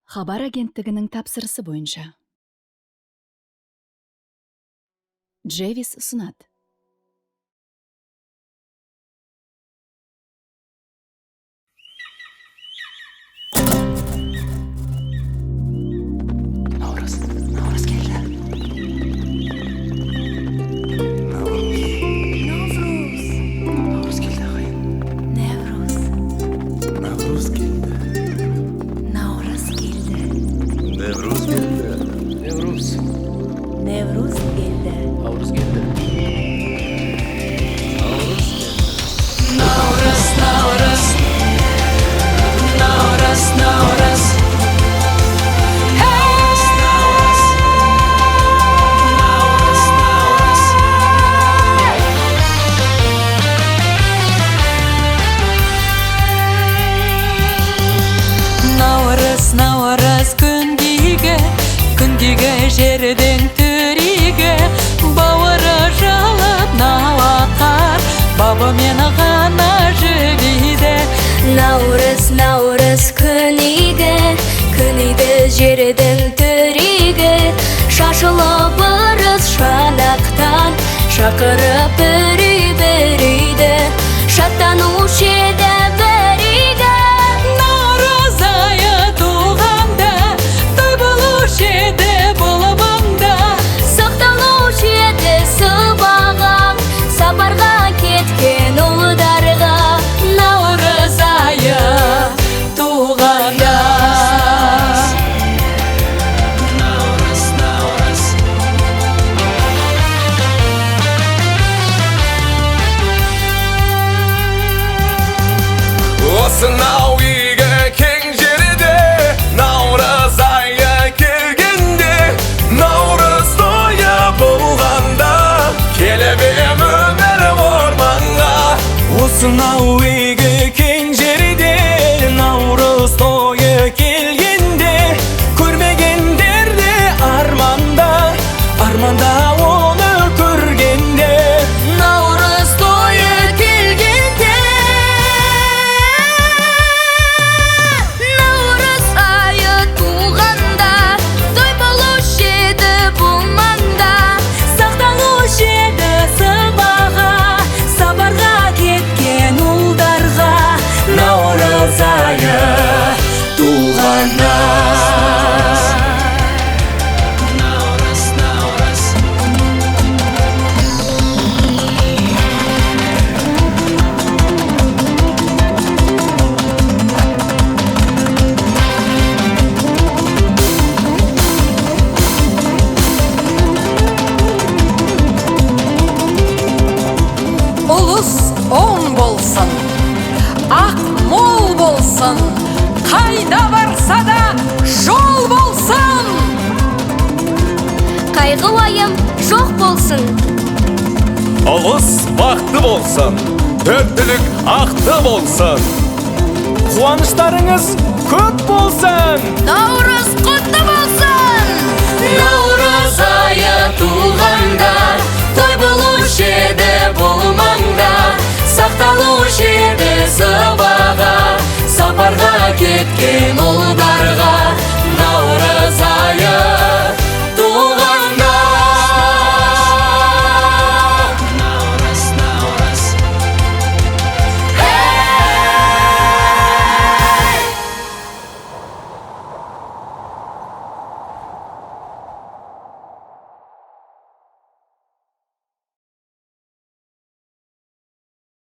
Хабар агенттігінің тапсырысы бойынша. Джевис ұсынады. Наурыз келді. Наурыз келді ағайын. Наурыз келді. Наурыз келді. Наурыз келді. Наурыз келді. Наурыз келді. Наурыз, наурыз. Наурыз, наурыз. Наурыз күндегі жердің тереңге, бауыры жалып науақар, бабы мен ғана жібейді. Наурыз күндегі жердің тереңге, шашылып ырыс шанақтан, шақырып бірі-біріді, шаттанушы еді бірігі. Наурыз айы туғанда, той болушы еді болымыңда, сақталушы еді сыбағаң, сапарға кеткен ұлдарға. наурыз айы туғанда. Осынау үйге кең жерде, наурыз айы келгенде, наурыз тойы болғанда, келіп ем өмір орманға. Осынау үйге кең жерде, наурыз тойы келгенде, көрмегендерде арманда, арманда оны көргенде. Наурыз тойы келгенде, наурыз айы туғанда, той болушы еді бұл маңда, Сақталушы еді сыбаға, сапарға кеткен ұлдарға. Наурыз айы туғанда. Ұлыс оң болсын, ақ мол болсын, қайда барса да жол болсын. қайғы уайым жоқ болсын. Ұлыс бақытты болсын, төптілік ақты болсын, қуаныштарыңыз көп болсын. Наурыз құтты болсын. Наурыз айы туғанда, той болушы еді бұл маңда, сақталушы еді сыбаға, сапарға кеткен